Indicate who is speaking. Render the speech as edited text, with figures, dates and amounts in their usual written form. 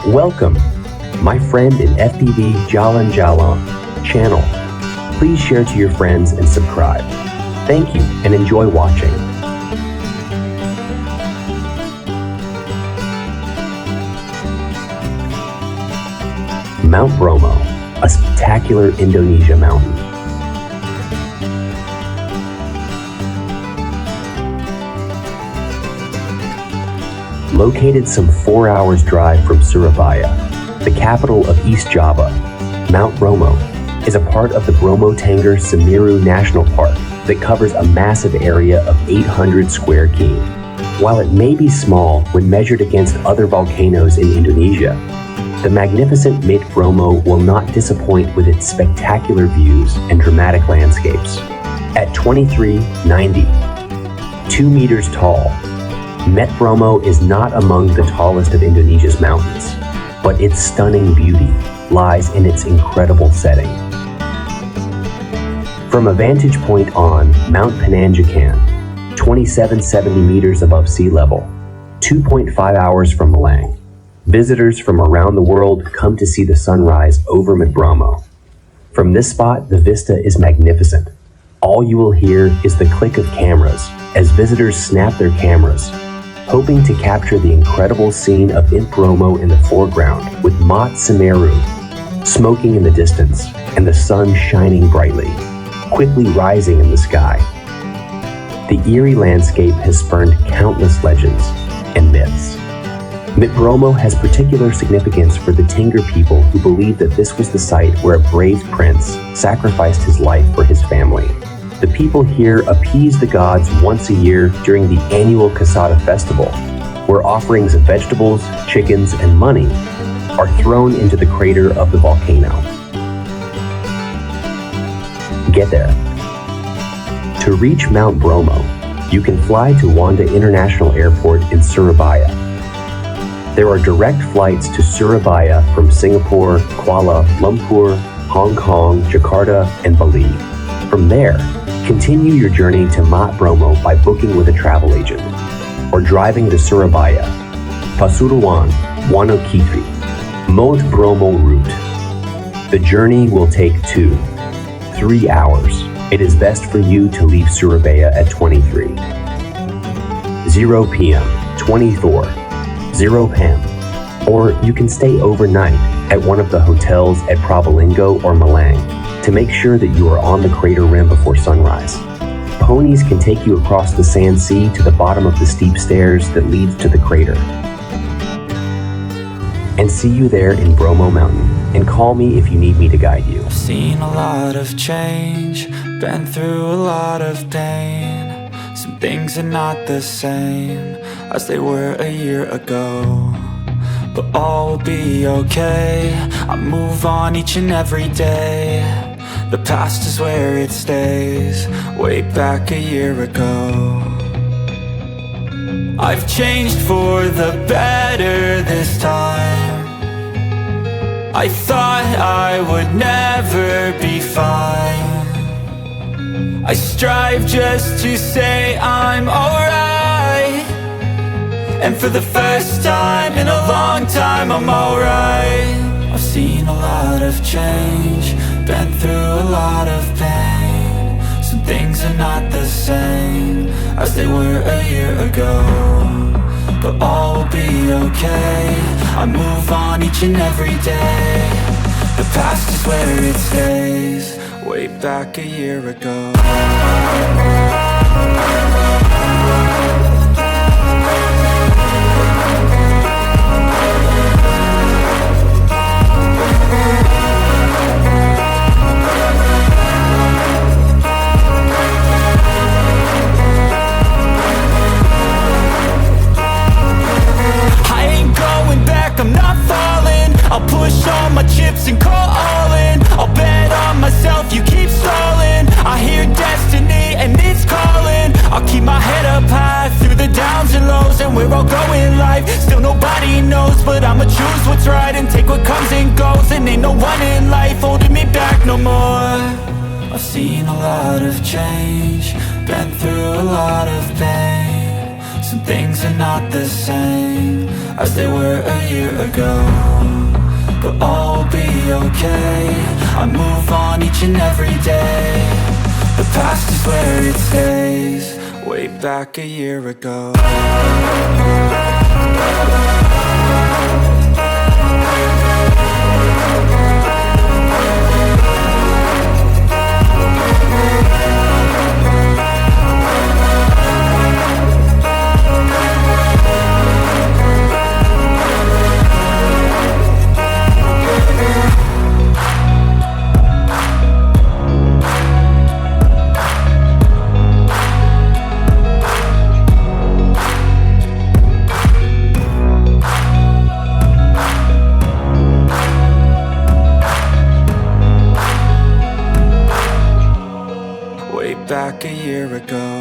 Speaker 1: Welcome, my friend in FPV Jalan Jalan channel. Please share to your friends and subscribe. Thank you and enjoy watching. Mt Bromo, a spectacular Indonesia mountain. Located some 4 hours drive from Surabaya, the capital of East Java, Mt Bromo is a part of the Bromo-Tengger Semeru National Park that covers a massive area of 800 square km. While it may be small when measured against other volcanoes in Indonesia, the magnificent Mt Bromo will not disappoint with its spectacular views and dramatic landscapes. At 2390, 2 meters tall, Mt Bromo is not among the tallest of Indonesia's mountains, but its stunning beauty lies in its incredible setting. From a vantage point on Mount Penanjakan, 2770 meters above sea level, 2.5 hours from Malang, visitors from around the world come to see the sunrise over Mt Bromo. From this spot, the vista is magnificent. All you will hear is the click of cameras as visitors snap their cameras, hoping to capture the incredible scene of Mt Bromo in the foreground with Mt Semeru smoking in the distance and the sun shining brightly, quickly rising in the sky. The eerie landscape has spurned countless legends and myths. Mt Bromo has particular significance for the Tengger people who believe that this was the site where a brave prince sacrificed his life for his family. The people here appease the gods once a year during the annual Kasada festival, where offerings of vegetables, chickens, and money are thrown into the crater of the volcano. Get there. To reach Mt Bromo, you can fly to Wanda International Airport in Surabaya. There are direct flights to Surabaya from Singapore, Kuala Lumpur, Hong Kong, Jakarta, and Bali. From there, continue your journey to Mt Bromo by booking with a travel agent or driving to Surabaya, Pasuruan, Wonokitri, Mt Bromo route. The journey will take 2-3 hours. It is best for you to leave Surabaya at 23:00 p.m., 24:00 p.m., or you can stay overnight at one of the hotels at Probolinggo or Malang to make sure that you are on the crater rim before sunrise. Ponies can take you across the sand sea to the bottom of the steep stairs that leads to the crater. And see you there in Bromo Mountain, and call me if you need me to guide you.
Speaker 2: I've seen a lot of change, been through a lot of pain. Some things are not the same as they were a year ago, but all will be okay. I move on each and every day. The past is where it stays, way back a year ago. I've changed for the better this time. I thought I would never be fine. I strive just to say I'm alright, and for the first time in a long time I'm alright. I've seen a lot of change, been through a lot of pain. Some things are not the same as they were a year ago, but all will be okay. I move on each and every day. The past is where it stays, way back a year ago. I'm not falling, I'll push all my chips and call all in. I'll bet on myself, you keep stalling. I hear destiny and it's calling. I'll keep my head up high through the downs and lows, and we're all going life. Still nobody knows, but I'ma choose what's right and take what comes and goes. And ain't no one in life holding me back no more. I've seen a lot of change, been through a lot of pain. Some things are not the same as they were a year ago, but all will be okay. I move on each and every day. The past is where it stays, way back a year ago. Back a year ago.